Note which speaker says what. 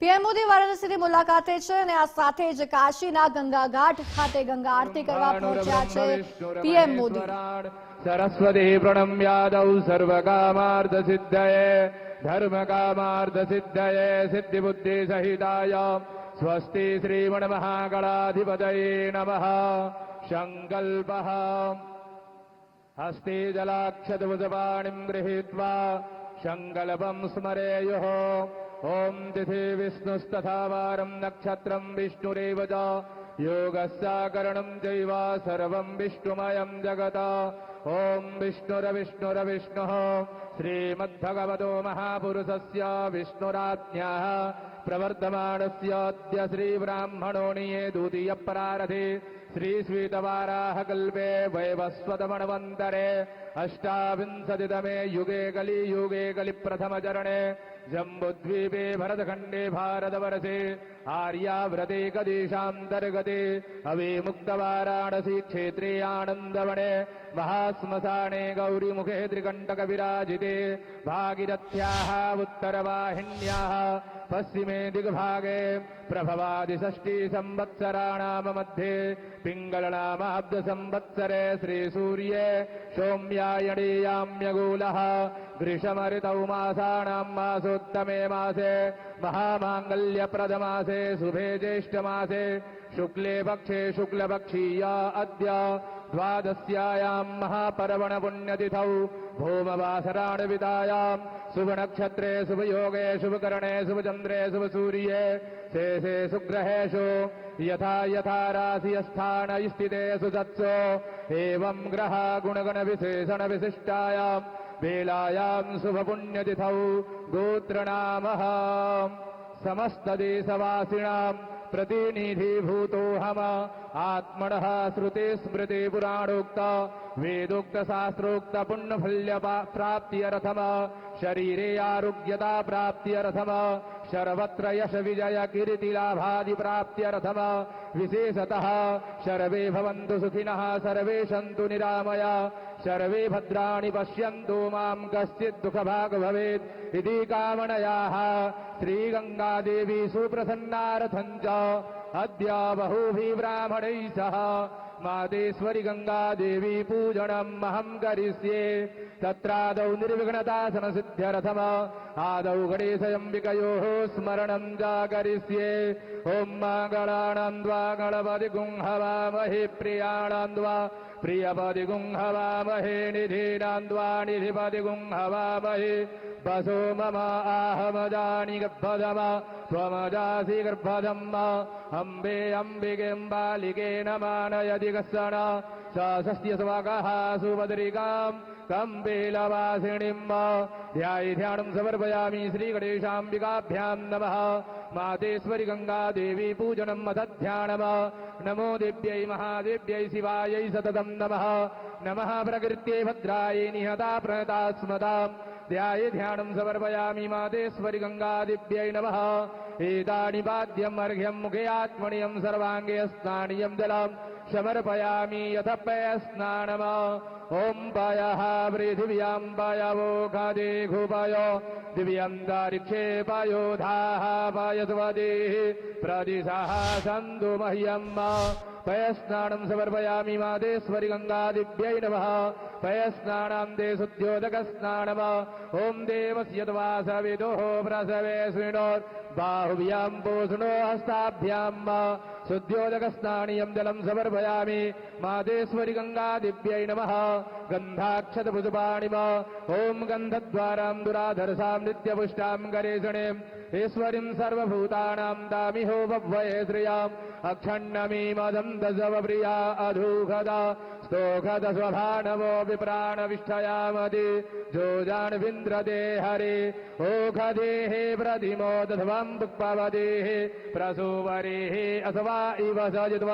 Speaker 1: PM Modi વારાણસીની મુલાકાતે છે અને આ સાથે જ કાશીના ગંગા ઘાટ ખાતે ગંગા આરતી કરવા પહોંચ્યા છે પીએમ મોદી।
Speaker 2: સરસ્વતી પ્રણમ્યાદૌ સર્વકામાર્થ સિદ્ધયે ધર્મ કામાર્થ સિદ્ધયે સિદ્ધિ બુદ્ધિ સહિતાય સ્વસ્તિ શ્રીમણ મહાગણાધિપતયે નમઃ। સંકલ્પઃ હસ્તે જલાક્ષતવજપાણિં ગૃહીત્વા સંકલ્પં સ્મરેયુઃ। ओम तिथि विष्णुस्तथा वारं नक्षत्रं विष्णुरेव च योगस्याकरणं चैव सर्वं विष्णुमयं जगत्। ओम विष्णुरविष्णुरविष्णुः श्रीमद्भगवतो महापुरुषस्य विष्णुराज्ञाः प्रवर्धमानस्य अद्य श्रीब्राह्मणोऽणिये द्वितीयप्रारथे श्रीश्वेतवाराहकल्पे वैवस्वतमन्वन्तरे अष्टाविंशतितमे युगे कलिप्रथमचरणे जम्बुद्वीपे भरतखण्डे भारतवर्षे आर्याव्रते कदेशान्तर्गते अविमुक्तवाराणसी क्षेत्रे आनन्दवने महाश्मशाने गौरीमुखे त्रिकण्टकविराजिते भागीरथ्याः उत्तरवाहिन्याः पश्चिमे दिग्भागे प्रभवादिषष्टि संवत्सराणां मध्ये पिङ्गलनामाब्दसंवत्सरे श्रीसूर्ये सौम्यायणीयाम्यगूलः ग्रीष्मऋतौ मासानां मासोत्तमे मासे महामाङ्गल्यप्रदमासे शुभे ज्येष्ठमासे शुक्ले पक्षे शुक्लपक्षीया अद्य द्वादश्यायां महापर्वणपुण्यतिथौ भूमवासराणवितायां शुभनक्षत्रे शुभयोगे शुभकरणे शुभचन्द्रे शुभसूर्ये शेषे सुग्रहेषु यथा यथा राशिस्थान स्थितेषु सत्सु एवं ग्रह गुणगणविशेषणविशिष्टायां वेलायां शुभपुण्यतिथौ गोत्रनामः समस्तदेशवासिनां प्रतिनिधिभूतोऽहम् आत्मनः श्रुतिस्मृतिपुराणोक्त वेदोक्तशास्त्रोक्त पुण्यफल्यप्राप्त्यर्थम् शरीरे आरोग्यता प्राप्त्यर्थम् सर्वत्र यश विजय कीर्तिलाभादि प्राप्त्यर्थम् विशेषतः सर्वे भवन्तु सुखिनः सर्वे सन्तु निरामया सर्वे भद्राणि पश्यन्तु मां कश्चित् दुःखभाग् भवेत् इति कामनयाः श्रीगङ्गादेवी सुप्रसन्नार्थं च अद्य बहुभिः ब्राह्मणैः सह मातेश्वरी गंगादेवी पूजनम् अहं करिष्ये। तत्रादौ निर्विघ्नतासनसिद्ध्यर्थम् आदौ गणेशयम्बिकयोः स्मरणं च करिष्ये। ॐ मङ्गलानां द्वा गणपतिगुं हवामहे प्रियाणां द्वा प्रियपतिगुं हवामहे निधीनां द्वा निधिपतिगुं हवामहे वसो मम आहमजानि गर्भदम त्वमजासि गर्भदम् अम्बे अम्बिकें बालिके न मानयति कश्चन सस्य स्वगः सुभद्रिकां कम्बेलवासिनीं ध्यानं समर्पयामि श्रीगणेशाम्बिकाभ्यां नमः। मातेश्वरी गंगादेवी पूजनम् अथ ध्यानम्। नमो देव्यै महादेव्यै शिवायै सततं नमः। नमः प्रकृत्यै भद्रायै निहता प्रणता स्मताम् ध्याये ध्यानं समर्पयामि मातेश्वरी गंगादेव्यै नमः। एतानि पाद्यम् अर्घ्यं मुखे आत्मनियं सर्वाङ्गे स्नानीयं जलं समर्पयामि यथ पयस्नानम्। ॐ पयः पृथिव्यां पयवो खदे घुपय दिव्यन्तरिक्षे पयोधाः पयस्वदेः प्रदिशः सन्तु मह्यम्। पयस्नानं समर्पयामि मातेश्वरी गंगादेव्यै नमः। पयस्नानं ते शुद्ध्योदकस्नानम्। ॐ देवस्य त्वा सवितुः प्रसवे शृणोत् बाहुभ्यां पोषणो हस्ताभ्यां शुद्ध्योदकस्नानीयं जलं समर्पयामि मातेश्वरी गंगादेव्यै नमः। गन्धाक्षतपुष्पाणिम् ॐ गन्धद्वारां दुराधरसां नित्यपुष्टां गणेशणीम् ईश्वरीं सर्वभूतानां दामिहो बह्वये श्रियाम् अक्षण्णमीमदं दशवप्रिया अधूखदा स्तोखद स्वभानवो विप्राणविष्ठयामति जोजान्विन्द्रदे हरे ओखदेः प्रतिमो दध्वं पुष्पवदेः प्रसूवरेः अथवा इव सजित्वा